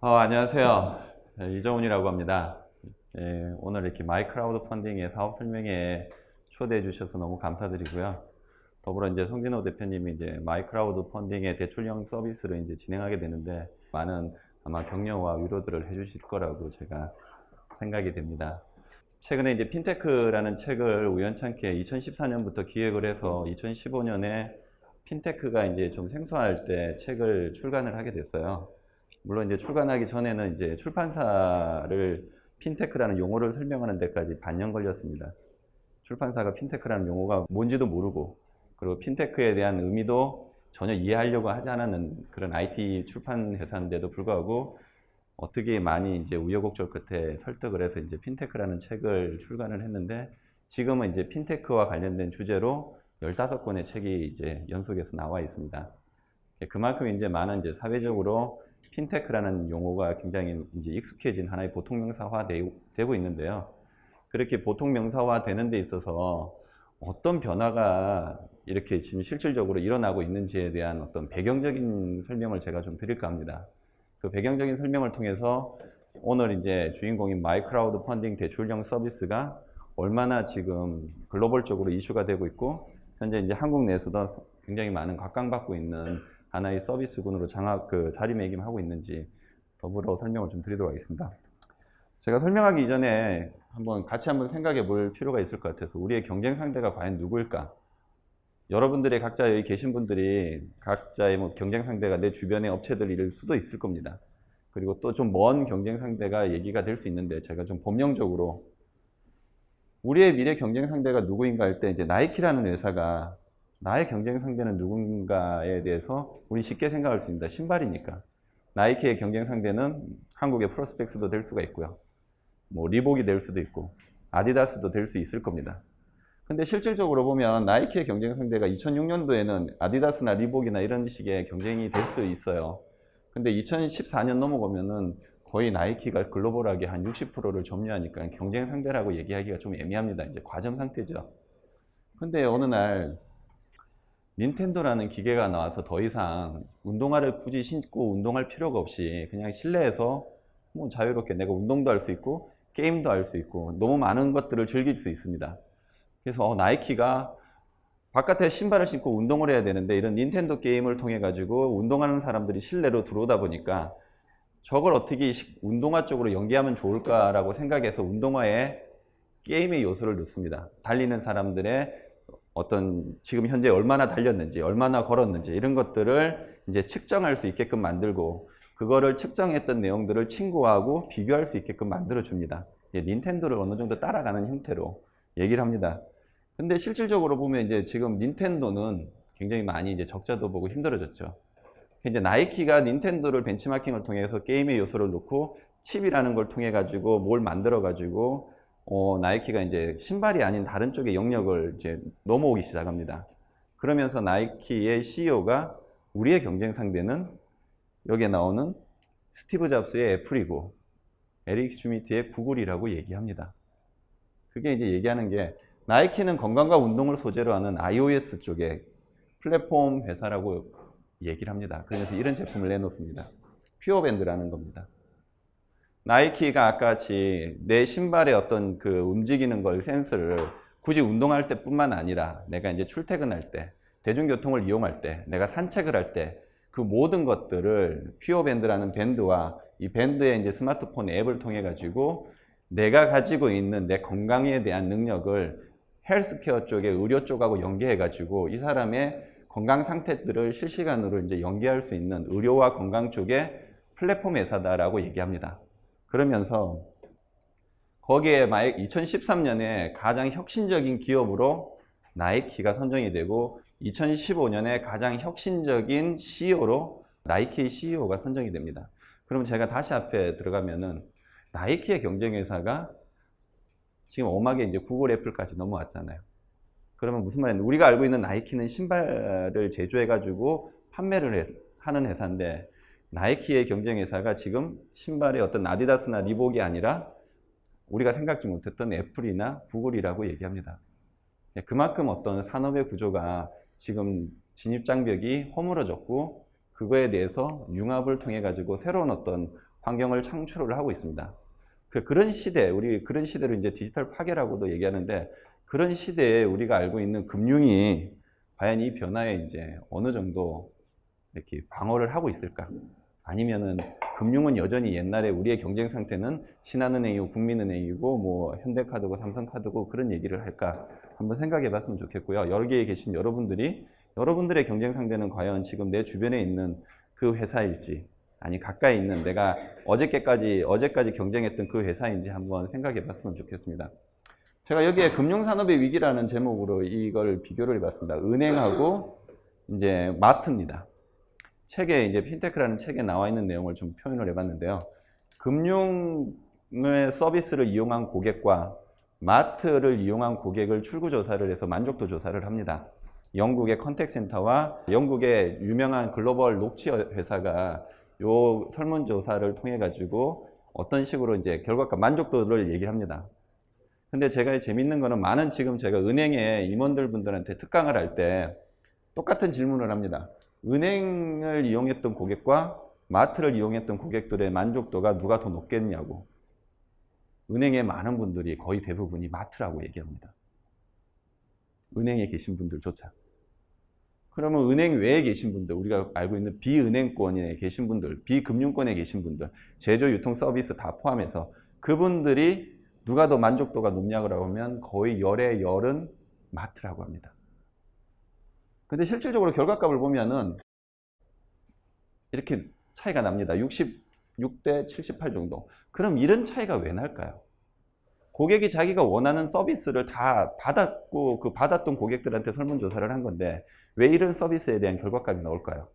안녕하세요. 이정훈이라고 합니다. 오늘 이렇게 마이크라우드 펀딩의 사업 설명회에 초대해 주셔서 너무 감사드리고요. 더불어 이제 송진호 대표님이 이제 마이크라우드 펀딩의 대출형 서비스를 이제 진행하게 되는데 많은 아마 격려와 위로들을 해 주실 거라고 제가 생각이 됩니다. 최근에 이제 핀테크라는 책을 우연찮게 2014년부터 기획을 해서 2015년에 핀테크가 이제 좀 생소할 때 책을 출간을 하게 됐어요. 물론 이제 출간하기 전에는 이제 출판사를 핀테크라는 용어를 설명하는 데까지 반년 걸렸습니다. 출판사가 핀테크라는 용어가 뭔지도 모르고, 그리고 핀테크에 대한 의미도 전혀 이해하려고 하지 않았는 그런 IT 출판 회사인데도 불구하고 어떻게 많이 이제 우여곡절 끝에 설득을 해서 이제 핀테크라는 책을 출간을 했는데, 지금은 이제 핀테크와 관련된 주제로 15권의 책이 이제 연속해서 나와 있습니다. 그만큼 이제 많은 이제 사회적으로 핀테크라는 용어가 굉장히 이제 익숙해진 하나의 보통 명사화 되고 있는데요. 그렇게 보통 명사화 되는 데 있어서 어떤 변화가 이렇게 지금 실질적으로 일어나고 있는지에 대한 어떤 배경적인 설명을 제가 좀 드릴까 합니다. 그 배경적인 설명을 통해서 오늘 이제 주인공인 마이크라우드 펀딩 대출형 서비스가 얼마나 지금 글로벌적으로 이슈가 되고 있고, 현재 이제 한국 내에서도 굉장히 많은 각광받고 있는 하나의 서비스군으로 자리매김하고 있는지 더불어 설명을 좀 드리도록 하겠습니다. 제가 설명하기 이전에 같이 한번 생각해 볼 필요가 있을 것 같아서, 우리의 경쟁 상대가 과연 누구일까? 여러분들의 각자 여기 계신 분들이 각자의 경쟁 상대가 내 주변의 업체들일 수도 있을 겁니다. 그리고 또 좀 먼 경쟁 상대가 얘기가 될 수 있는데, 제가 좀 법령적으로 우리의 미래 경쟁 상대가 누구인가 할 때, 이제 나이키라는 회사가 나의 경쟁 상대는 누군가에 대해서 우리 쉽게 생각할 수 있습니다. 신발이니까. 나이키의 경쟁 상대는 한국의 프로스펙스도 될 수가 있고요. 리복이 될 수도 있고, 아디다스도 될 수 있을 겁니다. 근데 실질적으로 보면 나이키의 경쟁 상대가 2006년도에는 아디다스나 리복이나 이런 식의 경쟁이 될 수 있어요. 근데 2014년 넘어가면은 거의 나이키가 글로벌하게 한 60%를 점유하니까 경쟁 상대라고 얘기하기가 좀 애매합니다. 이제 과점 상태죠. 근데 어느 날 닌텐도라는 기계가 나와서 더 이상 운동화를 굳이 신고 운동할 필요가 없이 그냥 실내에서 자유롭게 내가 운동도 할 수 있고 게임도 할 수 있고 너무 많은 것들을 즐길 수 있습니다. 그래서 나이키가 바깥에 신발을 신고 운동을 해야 되는데, 이런 닌텐도 게임을 통해 가지고 운동하는 사람들이 실내로 들어오다 보니까 저걸 어떻게 운동화 쪽으로 연계하면 좋을까라고 생각해서 운동화에 게임의 요소를 넣습니다. 달리는 사람들의 어떤 지금 현재 얼마나 달렸는지, 얼마나 걸었는지 이런 것들을 이제 측정할 수 있게끔 만들고, 그거를 측정했던 내용들을 친구하고 비교할 수 있게끔 만들어 줍니다. 닌텐도를 어느 정도 따라가는 형태로 얘기를 합니다. 근데 실질적으로 보면 이제 지금 닌텐도는 굉장히 많이 이제 적자도 보고 힘들어졌죠. 이제 나이키가 닌텐도를 벤치마킹을 통해서 게임의 요소를 넣고 칩이라는 걸 통해 가지고 뭘 만들어 가지고 나이키가 이제 신발이 아닌 다른 쪽의 영역을 이제 넘어오기 시작합니다. 그러면서 나이키의 CEO가 우리의 경쟁 상대는 여기에 나오는 스티브 잡스의 애플이고 에릭 슈미트의 구글이라고 얘기합니다. 그게 이제 얘기하는 게, 나이키는 건강과 운동을 소재로 하는 iOS 쪽의 플랫폼 회사라고 얘기를 합니다. 그래서 이런 제품을 내놓습니다. 퓨어밴드라는 겁니다. 나이키가 아까 같이 내 신발의 어떤 그 움직이는 걸, 센서를 굳이 운동할 때뿐만 아니라 내가 이제 출퇴근할 때, 대중교통을 이용할 때, 내가 산책을 할 때, 그 모든 것들을 퓨어밴드라는 밴드와 이 밴드의 이제 스마트폰 앱을 통해 가지고 내가 가지고 있는 내 건강에 대한 능력을 헬스케어 쪽에, 의료 쪽하고 연계해 가지고 이 사람의 건강 상태들을 실시간으로 이제 연계할 수 있는 의료와 건강 쪽의 플랫폼 회사다라고 얘기합니다. 그러면서 거기에 2013년에 가장 혁신적인 기업으로 나이키가 선정이 되고, 2015년에 가장 혁신적인 CEO로 나이키 CEO가 선정이 됩니다. 그럼 제가 다시 앞에 들어가면은, 나이키의 경쟁 회사가 지금 엄하게 이제 구글, 애플까지 넘어왔잖아요. 그러면 무슨 말이냐? 우리가 알고 있는 나이키는 신발을 제조해가지고 판매를 하는 회사인데, 나이키의 경쟁 회사가 지금 신발의 어떤 아디다스나 리복이 아니라 우리가 생각지 못했던 애플이나 구글이라고 얘기합니다. 그만큼 어떤 산업의 구조가 지금 진입장벽이 허물어졌고, 그거에 대해서 융합을 통해 가지고 새로운 어떤 환경을 창출을 하고 있습니다. 그런 시대, 우리 그런 시대를 이제 디지털 파괴라고도 얘기하는데, 그런 시대에 우리가 알고 있는 금융이 과연 이 변화에 이제 어느 정도 이렇게 방어를 하고 있을까? 아니면은 금융은 여전히 옛날에 우리의 경쟁 상태는 신한은행이고 국민은행이고 뭐 현대카드고 삼성카드고 그런 얘기를 할까? 한번 생각해 봤으면 좋겠고요. 여기에 계신 여러분들이 여러분들의 경쟁 상대는 과연 지금 내 주변에 있는 그 회사일지, 아니 가까이 있는 내가 어저께까지 경쟁했던 그 회사인지 한번 생각해 봤으면 좋겠습니다. 제가 여기에 금융산업의 위기라는 제목으로 이걸 비교를 해봤습니다. 은행하고 이제 마트입니다. 책에 이제 핀테크라는 책에 나와 있는 내용을 좀 표현을 해봤는데요. 금융의 서비스를 이용한 고객과 마트를 이용한 고객을 출구조사를 해서 만족도 조사를 합니다. 영국의 컨택센터와 영국의 유명한 글로벌 녹취 회사가 요 설문조사를 통해 가지고 어떤 식으로 이제 결과가 만족도를 얘기를 합니다. 근데 제가 재밌는 거는 많은 지금 제가 은행에 임원들 분들한테 특강을 할 때 똑같은 질문을 합니다. 은행을 이용했던 고객과 마트를 이용했던 고객들의 만족도가 누가 더 높겠냐고. 은행에 많은 분들이 거의 대부분이 마트라고 얘기합니다. 은행에 계신 분들조차. 그러면 은행 외에 계신 분들, 우리가 알고 있는 비은행권에 계신 분들, 비금융권에 계신 분들, 제조, 유통, 서비스 다 포함해서 그분들이 누가 더 만족도가 높냐고 하면 거의 열의 열은 마트라고 합니다. 근데 실질적으로 결과값을 보면은 이렇게 차이가 납니다. 66대 78 정도. 그럼 이런 차이가 왜 날까요? 고객이 자기가 원하는 서비스를 다 받았고 그 받았던 고객들한테 설문조사를 한 건데 왜 이런 서비스에 대한 결과값이 나올까요?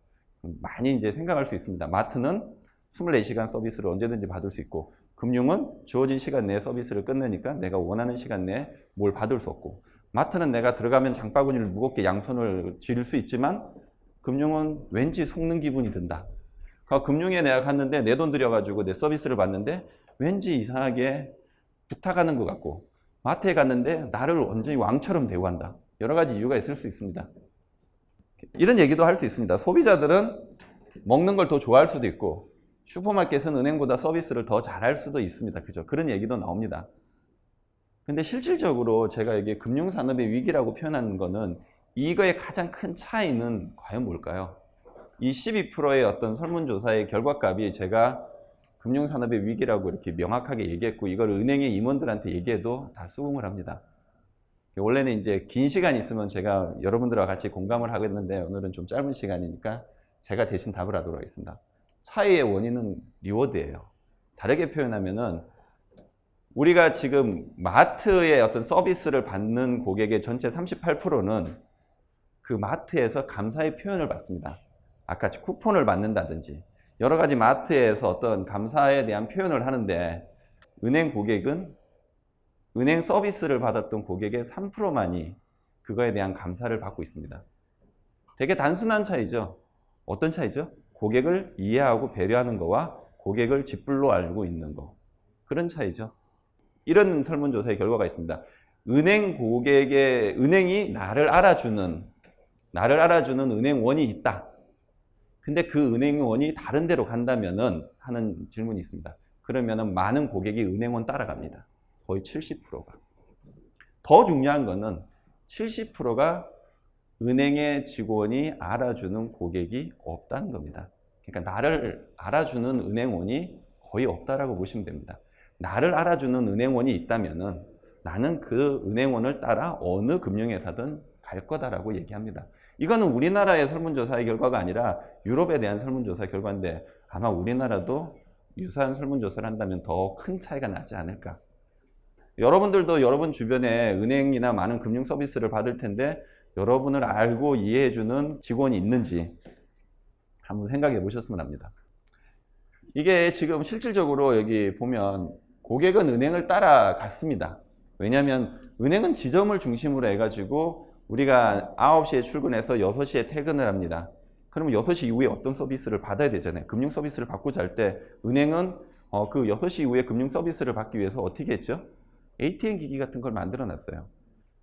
많이 이제 생각할 수 있습니다. 마트는 24시간 서비스를 언제든지 받을 수 있고 금융은 주어진 시간 내에 서비스를 끝내니까 내가 원하는 시간 내에 뭘 받을 수 없고 마트는 내가 들어가면 장바구니를 무겁게 양손을 쥘 수 있지만 금융은 왠지 속는 기분이 든다. 금융에 내가 갔는데 내 돈 들여가지고 내 서비스를 받는데 왠지 이상하게 부탁하는 것 같고 마트에 갔는데 나를 완전히 왕처럼 대우한다. 여러 가지 이유가 있을 수 있습니다. 이런 얘기도 할 수 있습니다. 소비자들은 먹는 걸 더 좋아할 수도 있고 슈퍼마켓은 은행보다 서비스를 더 잘할 수도 있습니다. 그죠? 그런 얘기도 나옵니다. 근데 실질적으로 제가 이게 금융산업의 위기라고 표현하는 거는 이거의 가장 큰 차이는 과연 뭘까요? 이 12%의 어떤 설문조사의 결과값이 제가 금융산업의 위기라고 이렇게 명확하게 얘기했고 이걸 은행의 임원들한테 얘기해도 다 수긍을 합니다. 원래는 이제 긴 시간이 있으면 제가 여러분들과 같이 공감을 하겠는데 오늘은 좀 짧은 시간이니까 제가 대신 답을 하도록 하겠습니다. 차이의 원인은 리워드예요. 다르게 표현하면은 우리가 지금 마트의 어떤 서비스를 받는 고객의 전체 38%는 그 마트에서 감사의 표현을 받습니다. 아까 쿠폰을 받는다든지 여러 가지 마트에서 어떤 감사에 대한 표현을 하는데 은행 고객은 은행 서비스를 받았던 고객의 3%만이 그거에 대한 감사를 받고 있습니다. 되게 단순한 차이죠. 어떤 차이죠? 고객을 이해하고 배려하는 거와 고객을 쥐뿔로 알고 있는 거. 그런 차이죠. 이런 설문조사의 결과가 있습니다. 은행이 나를 알아주는 은행원이 있다. 근데 그 은행원이 다른 데로 간다면은 하는 질문이 있습니다. 그러면은 많은 고객이 은행원 따라갑니다. 거의 70%가. 더 중요한 거는 70%가 은행의 직원이 알아주는 고객이 없다는 겁니다. 그러니까 나를 알아주는 은행원이 거의 없다라고 보시면 됩니다. 나를 알아주는 은행원이 있다면은 나는 그 은행원을 따라 어느 금융회사든 갈 거다라고 얘기합니다. 이거는 우리나라의 설문조사의 결과가 아니라 유럽에 대한 설문조사 결과인데 아마 우리나라도 유사한 설문조사를 한다면 더 큰 차이가 나지 않을까. 여러분들도 여러분 주변에 은행이나 많은 금융 서비스를 받을 텐데 여러분을 알고 이해해주는 직원이 있는지 한번 생각해 보셨으면 합니다. 이게 지금 실질적으로 여기 보면 고객은 은행을 따라갔습니다. 왜냐하면 은행은 지점을 중심으로 해가지고 우리가 9시에 출근해서 6시에 퇴근을 합니다. 그러면 6시 이후에 어떤 서비스를 받아야 되잖아요. 금융 서비스를 받고자 할 때 은행은 그 6시 이후에 금융 서비스를 받기 위해서 어떻게 했죠? ATM 기기 같은 걸 만들어 놨어요.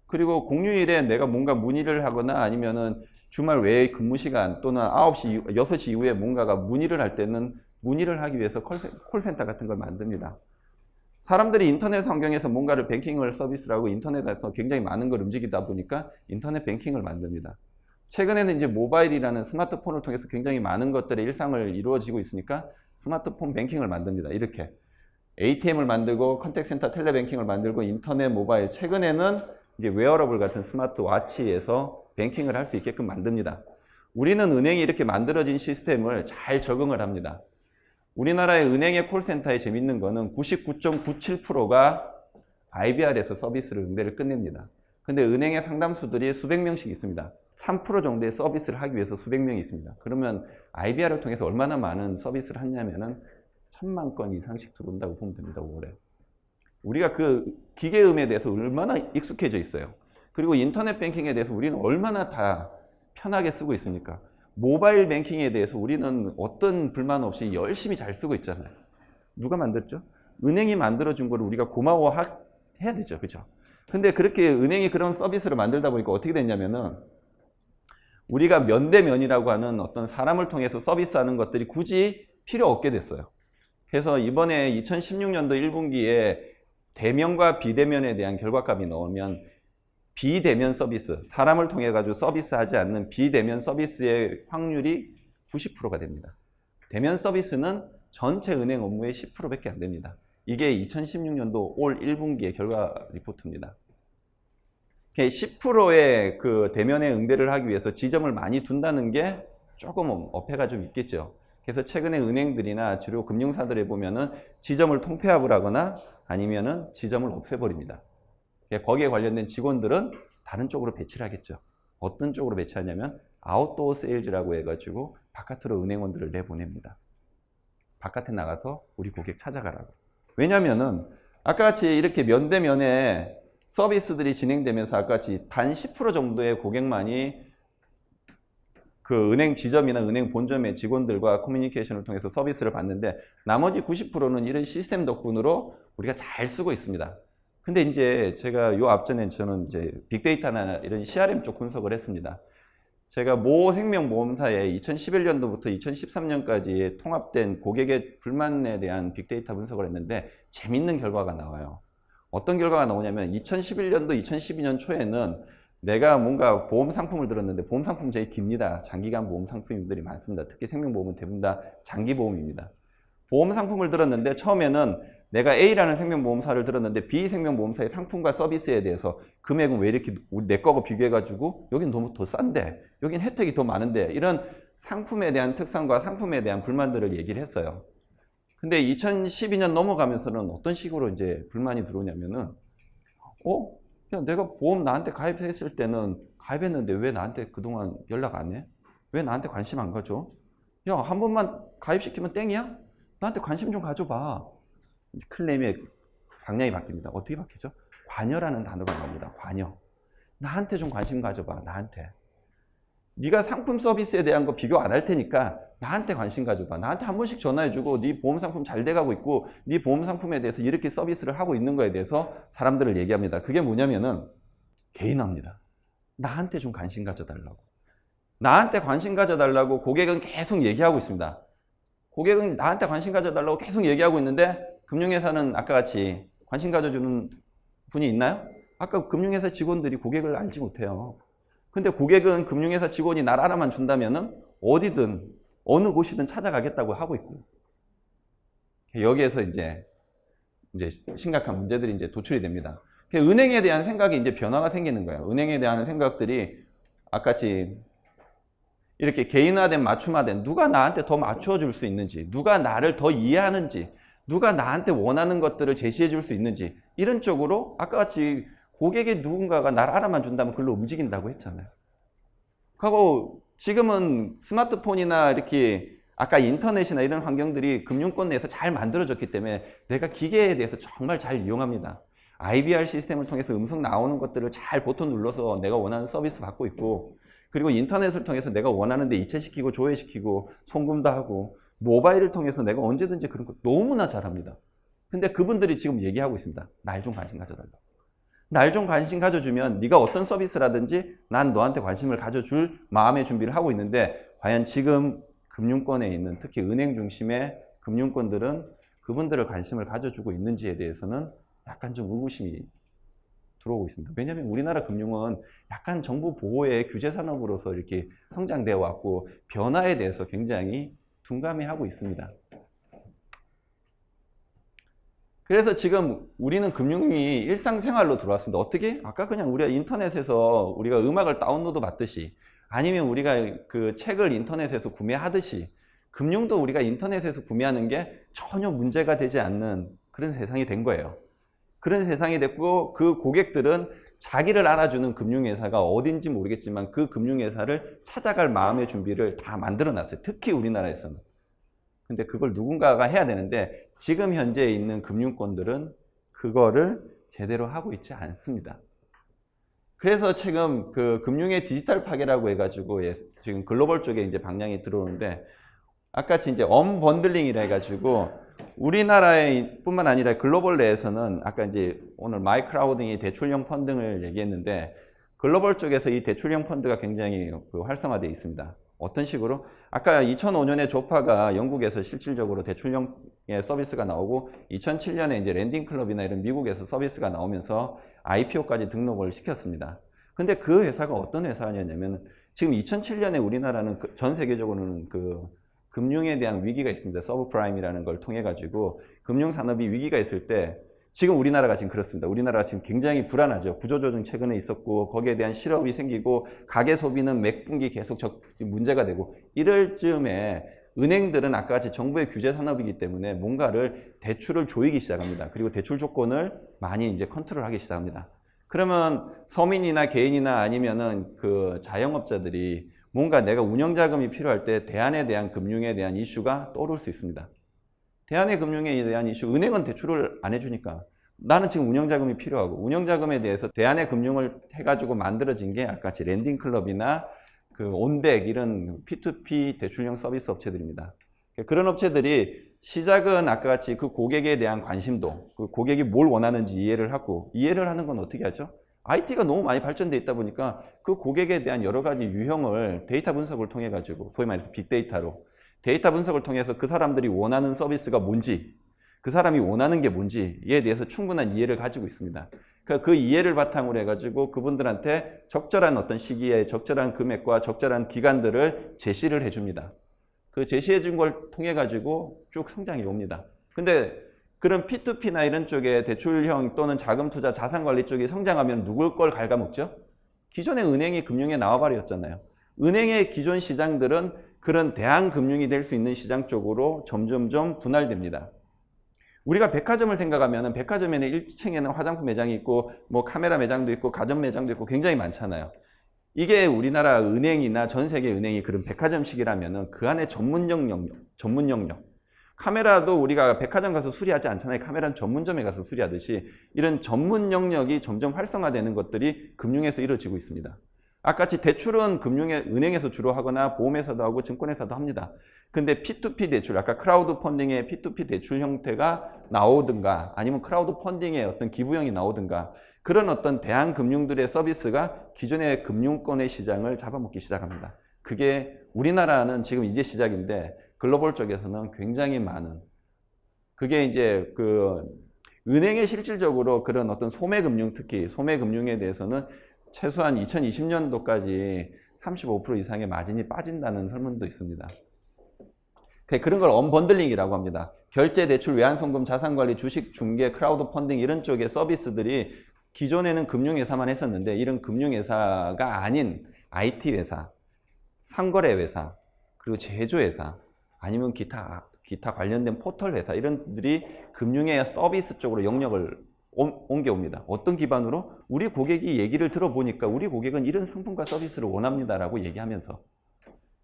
그리고 공휴일에 내가 뭔가 문의를 하거나 아니면은 주말 외의 근무 시간 또는 6시 이후에 뭔가가 문의를 할 때는 문의를 하기 위해서 콜센터 같은 걸 만듭니다. 사람들이 인터넷 환경에서 뭔가를 뱅킹을 서비스라고 인터넷에서 굉장히 많은 걸 움직이다 보니까 인터넷 뱅킹을 만듭니다. 최근에는 이제 모바일이라는 스마트폰을 통해서 굉장히 많은 것들의 일상을 이루어지고 있으니까 스마트폰 뱅킹을 만듭니다. 이렇게 ATM을 만들고 컨택센터 텔레뱅킹을 만들고 인터넷 모바일, 최근에는 이제 웨어러블 같은 스마트워치에서 뱅킹을 할 수 있게끔 만듭니다. 우리는 은행이 이렇게 만들어진 시스템을 잘 적응을 합니다. 우리나라의 은행의 콜센터의 재밌는 거는 99.97%가 IVR에서 서비스를 응대를 끝냅니다. 근데 은행의 상담수들이 수백 명씩 있습니다. 3% 정도의 서비스를 하기 위해서 수백 명이 있습니다. 그러면 IVR을 통해서 얼마나 많은 서비스를 하냐면은 1000만 건 이상씩 들어온다고 보면 됩니다, 올해. 우리가 그 기계음에 대해서 얼마나 익숙해져 있어요. 그리고 인터넷 뱅킹에 대해서 우리는 얼마나 다 편하게 쓰고 있습니까? 모바일 뱅킹에 대해서 우리는 어떤 불만 없이 열심히 잘 쓰고 있잖아요. 누가 만들었죠? 은행이 만들어준 거를 우리가 고마워해야 되죠. 그죠? 근데 그렇게 은행이 그런 서비스를 만들다 보니까 어떻게 됐냐면은 우리가 면대면이라고 하는 어떤 사람을 통해서 서비스하는 것들이 굳이 필요 없게 됐어요. 그래서 이번에 2016년도 1분기에 대면과 비대면에 대한 결과값이 나오면 비대면 서비스, 사람을 통해 가지고 서비스하지 않는 비대면 서비스의 확률이 90%가 됩니다. 대면 서비스는 전체 은행 업무의 10%밖에 안 됩니다. 이게 2016년도 올 1분기의 결과 리포트입니다. 10%의 그 대면에 응대를 하기 위해서 지점을 많이 둔다는 게 조금 어폐가 좀 있겠죠. 그래서 최근에 은행들이나 주로 금융사들에 보면은 지점을 통폐합을 하거나 아니면은 지점을 없애버립니다. 거기에 관련된 직원들은 다른 쪽으로 배치를 하겠죠. 어떤 쪽으로 배치하냐면 아웃도어 세일즈라고 해가지고 바깥으로 은행원들을 내보냅니다. 바깥에 나가서 우리 고객 찾아가라고. 왜냐면은 아까 같이 이렇게 면대면에 서비스들이 진행되면서 아까 같이 단 10% 정도의 고객만이 그 은행 지점이나 은행 본점의 직원들과 커뮤니케이션을 통해서 서비스를 받는데 나머지 90%는 이런 시스템 덕분으로 우리가 잘 쓰고 있습니다. 근데 이제 제가 요 앞전에 저는 이제 빅데이터나 이런 CRM 쪽 분석을 했습니다. 제가 모 생명보험사의 2011년도부터 2013년까지 통합된 고객의 불만에 대한 빅데이터 분석을 했는데 재밌는 결과가 나와요. 어떤 결과가 나오냐면 2011년도, 2012년 초에는 내가 뭔가 보험 상품을 들었는데 보험 상품 제일 깁니다. 장기간 보험 상품들이 많습니다. 특히 생명보험은 대부분 다 장기보험입니다. 보험 상품을 들었는데 처음에는 내가 A라는 생명보험사를 들었는데 B 생명보험사의 상품과 서비스에 대해서 금액은 왜 이렇게 내 거하고 비교해가지고 여긴 너무 더 싼데 여긴 혜택이 더 많은데 이런 상품에 대한 특성과 상품에 대한 불만들을 얘기를 했어요. 근데 2012년 넘어가면서는 어떤 식으로 이제 불만이 들어오냐면은 야, 내가 보험 나한테 가입했을 때는 가입했는데 왜 나한테 그동안 연락 안 해? 왜 나한테 관심 안 가져? 야, 한 번만 가입시키면 땡이야? 나한테 관심 좀 가져봐. 클레임의 방향이 바뀝니다. 어떻게 바뀌죠? 관여라는 단어가 나옵니다. 관여. 나한테 좀 관심 가져봐. 나한테. 네가 상품 서비스에 대한 거 비교 안 할 테니까 나한테 관심 가져봐. 나한테 한 번씩 전화해주고 네 보험 상품 잘 돼가고 있고 네 보험 상품에 대해서 이렇게 서비스를 하고 있는 거에 대해서 사람들을 얘기합니다. 그게 뭐냐면은 개인화입니다. 나한테 좀 관심 가져달라고. 나한테 관심 가져달라고 고객은 계속 얘기하고 있습니다. 고객은 나한테 관심 가져달라고 계속 얘기하고 있는데 금융회사는 아까 같이 관심 가져주는 분이 있나요? 아까 금융회사 직원들이 고객을 알지 못해요. 근데 고객은 금융회사 직원이 날 알아만 준다면은 어디든 어느 곳이든 찾아가겠다고 하고 있고 여기에서 이제 심각한 문제들이 이제 도출이 됩니다. 은행에 대한 생각이 이제 변화가 생기는 거예요. 은행에 대한 생각들이 아까같이 이렇게 개인화된 맞춤화된 누가 나한테 더 맞춰줄 수 있는지 누가 나를 더 이해하는지 누가 나한테 원하는 것들을 제시해 줄 수 있는지 이런 쪽으로 아까 같이 고객의 누군가가 나를 알아만 준다면 그걸로 움직인다고 했잖아요. 그리고 지금은 스마트폰이나 이렇게 아까 인터넷이나 이런 환경들이 금융권 내에서 잘 만들어졌기 때문에 내가 기계에 대해서 정말 잘 이용합니다. IVR 시스템을 통해서 음성 나오는 것들을 잘 버튼 눌러서 내가 원하는 서비스 받고 있고 그리고 인터넷을 통해서 내가 원하는 데 이체시키고 조회시키고 송금도 하고 모바일을 통해서 내가 언제든지 그런 거 너무나 잘합니다. 근데 그분들이 지금 얘기하고 있습니다. 날 좀 관심 가져달라고. 날 좀 관심 가져주면 네가 어떤 서비스라든지 난 너한테 관심을 가져줄 마음의 준비를 하고 있는데 과연 지금 금융권에 있는 특히 은행 중심의 금융권들은 그분들을 관심을 가져주고 있는지에 대해서는 약간 좀 의구심이 들어오고 있습니다. 왜냐하면 우리나라 금융은 약간 정부 보호의 규제 산업으로서 이렇게 성장되어 왔고 변화에 대해서 굉장히 둔감해하고 있습니다. 그래서 지금 우리는 금융이 일상생활로 들어왔습니다. 어떻게? 아까 그냥 우리가 인터넷에서 우리가 음악을 다운로드 받듯이 아니면 우리가 그 책을 인터넷에서 구매하듯이 금융도 우리가 인터넷에서 구매하는 게 전혀 문제가 되지 않는 그런 세상이 된 거예요. 그런 세상이 됐고 그 고객들은 자기를 알아주는 금융회사가 어딘지 모르겠지만 그 금융회사를 찾아갈 마음의 준비를 다 만들어 놨어요. 특히 우리나라에서는. 근데 그걸 누군가가 해야 되는데 지금 현재 있는 금융권들은 그거를 제대로 하고 있지 않습니다. 그래서 지금 그 금융의 디지털 파괴라고 해가지고 지금 글로벌 쪽에 이제 방향이 들어오는데 아까 이제 언번들링이라 해가지고 우리나라에 뿐만 아니라 글로벌 내에서는 아까 이제 오늘 마이크라우딩이 대출형 펀딩을 얘기했는데 글로벌 쪽에서 이 대출형 펀드가 굉장히 활성화되어 있습니다. 어떤 식으로? 아까 2005년에 조파가 영국에서 실질적으로 대출형의 서비스가 나오고 2007년에 이제 랜딩클럽이나 이런 미국에서 서비스가 나오면서 IPO까지 등록을 시켰습니다. 근데 그 회사가 어떤 회사냐면 지금 2007년에 우리나라는 전 세계적으로는 그 금융에 대한 위기가 있습니다. 서브프라임이라는 걸 통해 가지고 금융산업이 위기가 있을 때 지금 우리나라가 지금 그렇습니다. 우리나라가 지금 굉장히 불안하죠. 구조조정 최근에 있었고 거기에 대한 실업이 생기고 가계 소비는 매 분기 계속 문제가 되고 이럴 즈음에 은행들은 아까 같이 정부의 규제 산업이기 때문에 뭔가를 대출을 조이기 시작합니다. 그리고 대출 조건을 많이 이제 컨트롤하기 시작합니다. 그러면 서민이나 개인이나 아니면은 그 자영업자들이 뭔가 내가 운영자금이 필요할 때 대안에 대한 금융에 대한 이슈가 떠오를 수 있습니다. 대안의 금융에 대한 이슈, 은행은 대출을 안 해주니까 나는 지금 운영자금이 필요하고 운영자금에 대해서 대안의 금융을 해가지고 만들어진 게 아까 같이 랜딩클럽이나 그 온덱 이런 P2P 대출형 서비스 업체들입니다. 그런 업체들이 시작은 아까 같이 그 고객에 대한 관심도, 그 고객이 뭘 원하는지 이해를 하고 이해를 하는 건 어떻게 하죠? IT가 너무 많이 발전되어 있다 보니까 그 고객에 대한 여러 가지 유형을 데이터 분석을 통해 가지고 소위 말해서 빅데이터로 데이터 분석을 통해서 그 사람들이 원하는 서비스가 뭔지 그 사람이 원하는 게 뭔지에 대해서 충분한 이해를 가지고 있습니다. 그러니까 그 이해를 바탕으로 해가지고 그분들한테 적절한 어떤 시기에 적절한 금액과 적절한 기간들을 제시를 해줍니다. 그 제시해 준 걸 통해 가지고 쭉 성장이 옵니다. 근데 그런 P2P나 이런 쪽에 대출형 또는 자금 투자 자산관리 쪽이 성장하면 누굴 걸 갉아먹죠? 기존의 은행이 금융에 나와버렸잖아요. 은행의 기존 시장들은 그런 대항금융이 될 수 있는 시장 쪽으로 점점점 분할됩니다. 우리가 백화점을 생각하면 백화점에는 1층에는 화장품 매장이 있고 뭐 카메라 매장도 있고 가전 매장도 있고 굉장히 많잖아요. 이게 우리나라 은행이나 전 세계 은행이 그런 백화점식이라면 그 안에 전문 영역. 카메라도 우리가 백화점 가서 수리하지 않잖아요. 카메라는 전문점에 가서 수리하듯이 이런 전문 영역이 점점 활성화되는 것들이 금융에서 이루어지고 있습니다. 아까같이 대출은 은행에서 주로 하거나 보험회사도 하고 증권회사도 합니다. 근데 P2P 대출, 아까 크라우드 펀딩의 P2P 대출 형태가 나오든가 아니면 크라우드 펀딩의 어떤 기부형이 나오든가 그런 어떤 대항금융들의 서비스가 기존의 금융권의 시장을 잡아먹기 시작합니다. 그게 우리나라는 지금 이제 시작인데 글로벌 쪽에서는 굉장히 많은 그게 이제 그 은행에 실질적으로 그런 어떤 소매금융 특히 소매금융에 대해서는 최소한 2020년도까지 35% 이상의 마진이 빠진다는 설문도 있습니다. 그런 걸 언번들링이라고 합니다. 결제, 대출, 외환송금, 자산관리, 주식, 중개, 크라우드 펀딩 이런 쪽의 서비스들이 기존에는 금융회사만 했었는데 이런 금융회사가 아닌 IT회사, 상거래회사, 그리고 제조회사 아니면 기타 관련된 포털회사 이런 들이 금융의 서비스 쪽으로 영역을 옮겨옵니다. 어떤 기반으로? 우리 고객이 얘기를 들어보니까 우리 고객은 이런 상품과 서비스를 원합니다라고 얘기하면서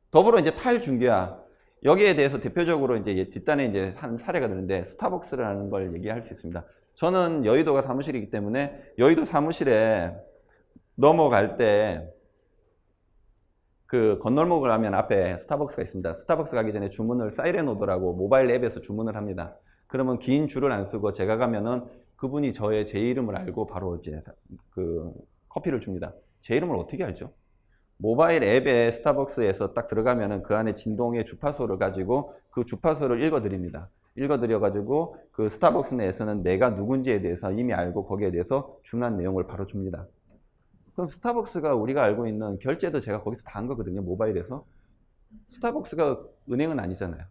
더불어 이제 탈중개화 여기에 대해서 대표적으로 이제 뒷단에 이제 한 사례가 되는데 스타벅스라는 걸 얘기할 수 있습니다. 저는 여의도가 사무실이기 때문에 여의도 사무실에 넘어갈 때 그 건널목을 가면 앞에 스타벅스가 있습니다. 스타벅스 가기 전에 주문을 사이렌 오더라고 모바일 앱에서 주문을 합니다. 그러면 긴 줄을 안 쓰고 제가 가면은 그분이 제 이름을 알고 바로 이제 그 커피를 줍니다. 제 이름을 어떻게 알죠? 모바일 앱에 스타벅스에서 딱 들어가면은 그 안에 진동의 주파수를 가지고 그 주파수를 읽어드립니다. 읽어드려가지고 그 스타벅스 내에서는 내가 누군지에 대해서 이미 알고 거기에 대해서 중요한 내용을 바로 줍니다. 그럼 스타벅스가 우리가 알고 있는 결제도 제가 거기서 다 한 거거든요. 모바일에서. 스타벅스가 은행은 아니잖아요.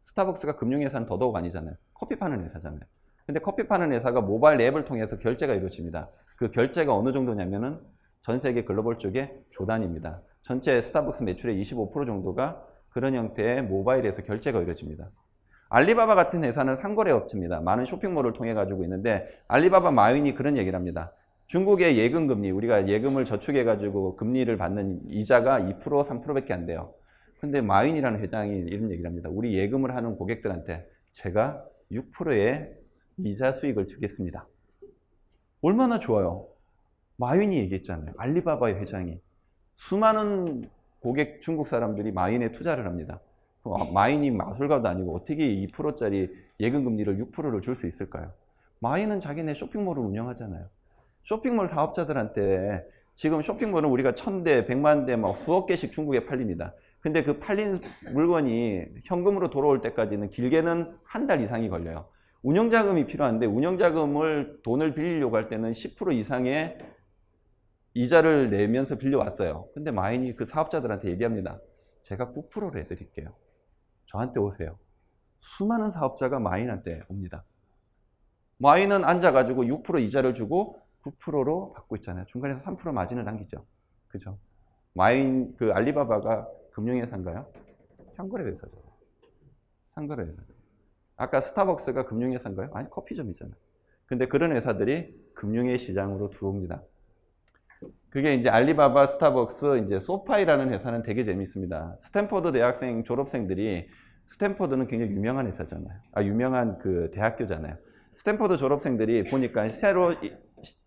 스타벅스가 금융회사는 더더욱 아니잖아요. 커피 파는 회사잖아요. 근데 커피 파는 회사가 모바일 앱을 통해서 결제가 이루어집니다. 그 결제가 어느 정도냐면은 전 세계 글로벌 쪽에 조단입니다. 전체 스타벅스 매출의 25% 정도가 그런 형태의 모바일에서 결제가 이루어집니다. 알리바바 같은 회사는 상거래 업체입니다. 많은 쇼핑몰을 통해 가지고 있는데 알리바바 마윈이 그런 얘기를 합니다. 중국의 예금 금리, 우리가 예금을 저축해 가지고 금리를 받는 이자가 2%, 3%밖에 안 돼요. 근데 마윈이라는 회장이 이런 얘기를 합니다. 우리 예금을 하는 고객들한테 제가 6%의 이자 수익을 주겠습니다. 얼마나 좋아요. 마윈이 얘기했잖아요. 알리바바의 회장이. 수많은 고객 중국 사람들이 마윈에 투자를 합니다. 마윈이 마술가도 아니고 어떻게 2%짜리 예금 금리를 6%를 줄 수 있을까요? 마윈은 자기네 쇼핑몰을 운영하잖아요. 쇼핑몰 사업자들한테 지금 쇼핑몰은 우리가 1000대, 100만 대, 막 수억 개씩 중국에 팔립니다. 근데 그 팔린 물건이 현금으로 돌아올 때까지는 길게는 한 달 이상이 걸려요. 운영자금이 필요한데 운영자금을 돈을 빌리려고 할 때는 10% 이상의 이자를 내면서 빌려왔어요. 근데 마윈이 그 사업자들한테 얘기합니다. 제가 9%로 해드릴게요. 저한테 오세요. 수많은 사업자가 마윈한테 옵니다. 마윈은 앉아가지고 6% 이자를 주고 9%로 받고 있잖아요. 중간에서 3% 마진을 남기죠. 그죠? 마윈, 그 알리바바가 금융회사인가요? 상거래 회사죠. 상거래 회사. 아까 스타벅스가 금융회사인가요? 아니, 커피점이잖아요. 근데 그런 회사들이 금융의 시장으로 들어옵니다. 그게 이제 알리바바, 스타벅스, 이제 소파이라는 회사는 되게 재밌습니다. 스탠퍼드 대학생 졸업생들이 스탠퍼드는 굉장히 유명한 회사잖아요. 유명한 그 대학교잖아요. 스탠퍼드 졸업생들이 보니까 새로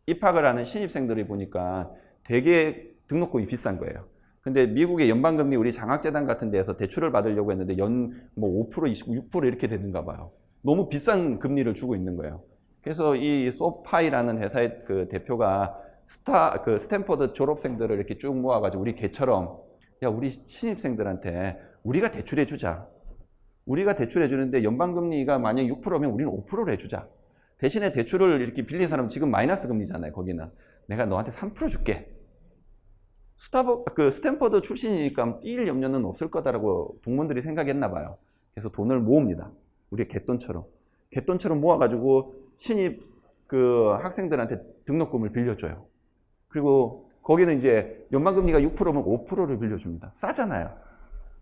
입학을 하는 신입생들이 보니까 되게 등록금이 비싼 거예요. 근데 미국의 연방금리 우리 장학재단 같은 데에서 대출을 받으려고 했는데 뭐 5%, 26% 이렇게 되는가 봐요. 너무 비싼 금리를 주고 있는 거예요. 그래서 이 소파이라는 회사의 그 대표가 스탠퍼드 졸업생들을 이렇게 쭉 모아가지고 우리 개처럼 야, 우리 신입생들한테 우리가 대출해 주자. 우리가 대출해 주는데 연방금리가 만약 6%면 우리는 5%를 해주자. 대신에 대출을 이렇게 빌린 사람은 지금 마이너스 금리잖아요. 거기는 내가 너한테 3% 줄게. 스탠퍼드 출신이니까 뛸 염려는 없을 거다라고 동문들이 생각했나 봐요. 그래서 돈을 모읍니다. 우리 갯돈처럼 모아가지고 신입 그 학생들한테 등록금을 빌려줘요. 그리고 거기는 이제 연방금리가 6%면 5%를 빌려줍니다. 싸잖아요.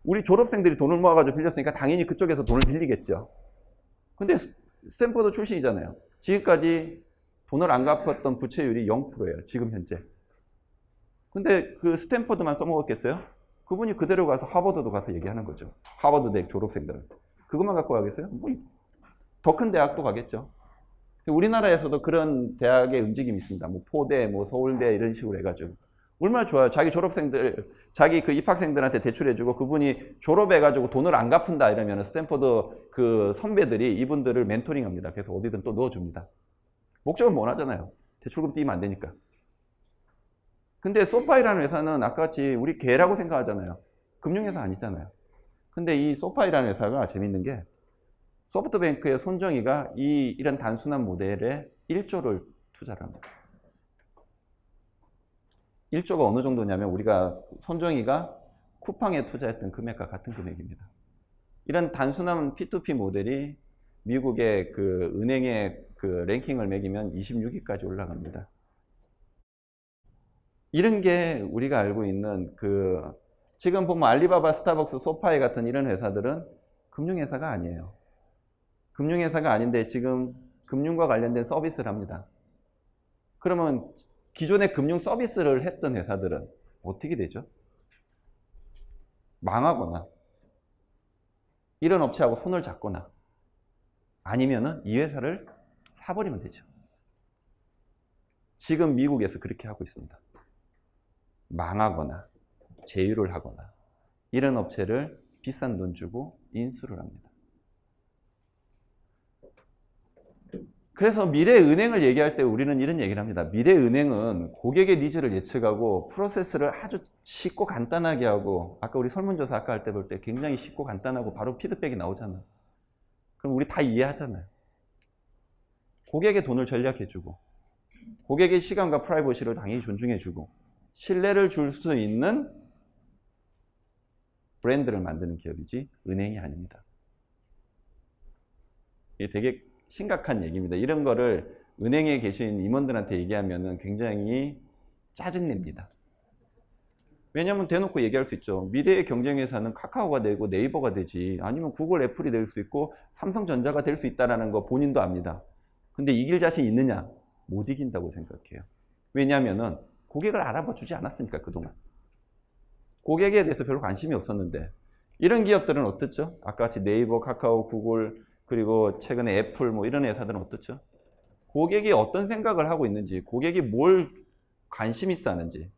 우리 졸업생들이 돈을 모아가지고 빌렸으니까 당연히 그쪽에서 돈을 빌리겠죠. 근데 스탠퍼드 출신이잖아요. 지금까지 돈을 안 갚았던 부채율이 0%예요. 지금 현재. 근데 그 스탠퍼드만 써먹었겠어요? 그분이 그대로 가서 하버드도 가서 얘기하는 거죠. 하버드 대학 졸업생들한테. 그것만 갖고 가겠어요? 뭐 더 큰 대학도 가겠죠. 우리나라에서도 그런 대학의 움직임이 있습니다. 뭐 포대, 뭐 서울대 이런 식으로 해가지고. 얼마나 좋아요. 자기 졸업생들, 자기 그 입학생들한테 대출해주고 그분이 졸업해가지고 돈을 안 갚은다 이러면 스탠퍼드 그 선배들이 이분들을 멘토링 합니다. 그래서 어디든 또 넣어줍니다. 목적은 원하잖아요. 대출금 띄면 안 되니까. 근데 소파이라는 회사는 아까같이 우리 개라고 생각하잖아요. 금융회사 아니잖아요. 근데 이 소파이라는 회사가 재밌는 게 소프트뱅크의 손정희가 이런 단순한 모델에 1조를 투자를 합니다. 1조가 어느 정도냐면 우리가 손정희가 쿠팡에 투자했던 금액과 같은 금액입니다. 이런 단순한 P2P 모델이 미국의 그 은행의 그 랭킹을 매기면 26위까지 올라갑니다. 이런 게 우리가 알고 있는 그 지금 보면 알리바바, 스타벅스, 소파이 같은 이런 회사들은 금융회사가 아니에요. 금융회사가 아닌데 지금 금융과 관련된 서비스를 합니다. 그러면 기존에 금융 서비스를 했던 회사들은 어떻게 되죠? 망하거나 이런 업체하고 손을 잡거나 아니면은 이 회사를 사버리면 되죠. 지금 미국에서 그렇게 하고 있습니다. 망하거나 제휴를 하거나 이런 업체를 비싼 돈 주고 인수를 합니다. 그래서 미래은행을 얘기할 때 우리는 이런 얘기를 합니다. 미래은행은 고객의 니즈를 예측하고 프로세스를 아주 쉽고 간단하게 하고, 아까 우리 설문조사 아까 할 때 볼 때 굉장히 쉽고 간단하고 바로 피드백이 나오잖아요. 그럼 우리 다 이해하잖아요. 고객의 돈을 전략해주고, 고객의 시간과 프라이버시를 당연히 존중해주고, 신뢰를 줄 수 있는 브랜드를 만드는 기업이지 은행이 아닙니다. 이게 되게 심각한 얘기입니다. 이런 거를 은행에 계신 임원들한테 얘기하면 굉장히 짜증냅니다. 왜냐하면 대놓고 얘기할 수 있죠. 미래의 경쟁회사는 카카오가 되고 네이버가 되지, 아니면 구글, 애플이 될 수 있고 삼성전자가 될 수 있다는 거 본인도 압니다. 근데 이길 자신 있느냐? 못 이긴다고 생각해요. 왜냐하면 고객을 알아봐 주지 않았으니까 그동안. 고객에 대해서 별로 관심이 없었는데, 이런 기업들은 어떻죠? 아까 같이 네이버, 카카오, 구글, 그리고 최근에 애플 뭐 이런 회사들은 어떻죠? 고객이 어떤 생각을 하고 있는지, 고객이 뭘 관심 있어 하는지,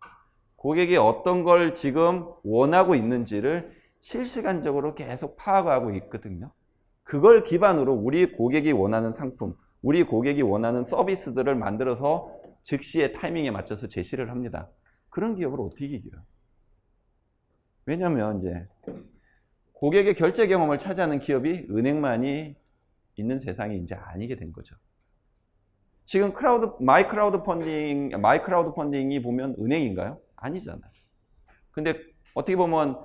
고객이 어떤 걸 지금 원하고 있는지를 실시간적으로 계속 파악하고 있거든요. 그걸 기반으로 우리 고객이 원하는 상품, 우리 고객이 원하는 서비스들을 만들어서 즉시의 타이밍에 맞춰서 제시를 합니다. 그런 기업을 어떻게 이겨요? 왜냐하면 이제 고객의 결제 경험을 차지하는 기업이 은행만이 있는 세상이 이제 아니게 된 거죠. 지금 마이 크라우드 펀딩이 보면 은행인가요? 아니잖아요. 근데 어떻게 보면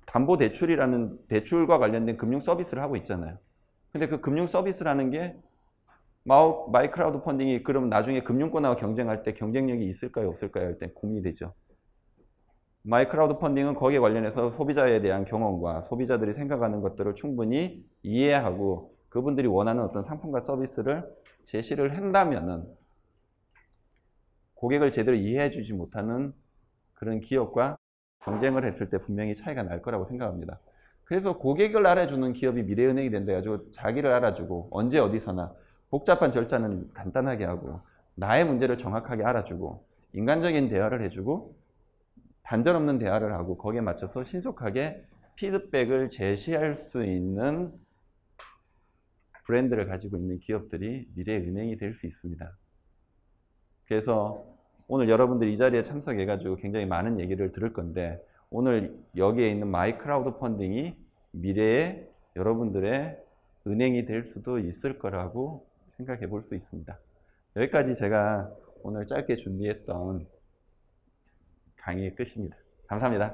담보 대출이라는 대출과 관련된 금융 서비스를 하고 있잖아요. 근데 그 금융 서비스라는 게 마이 크라우드 펀딩이 그럼 나중에 금융권하고 경쟁할 때 경쟁력이 있을까요? 없을까요? 할 때 고민이 되죠. 마이 크라우드 펀딩은 거기에 관련해서 소비자에 대한 경험과 소비자들이 생각하는 것들을 충분히 이해하고 그분들이 원하는 어떤 상품과 서비스를 제시를 한다면은 고객을 제대로 이해해 주지 못하는 그런 기업과 경쟁을 했을 때 분명히 차이가 날 거라고 생각합니다. 그래서 고객을 알아주는 기업이 미래은행이 된다 해가지고 자기를 알아주고 언제 어디서나 복잡한 절차는 간단하게 하고 나의 문제를 정확하게 알아주고 인간적인 대화를 해주고 단전 없는 대화를 하고 거기에 맞춰서 신속하게 피드백을 제시할 수 있는 브랜드를 가지고 있는 기업들이 미래은행이 될 수 있습니다. 그래서 오늘 여러분들이 이 자리에 참석해가지고 굉장히 많은 얘기를 들을 건데 오늘 여기에 있는 마이 크라우드 펀딩이 미래의 여러분들의 은행이 될 수도 있을 거라고 생각해 볼 수 있습니다. 여기까지 제가 오늘 짧게 준비했던 강의의 끝입니다. 감사합니다.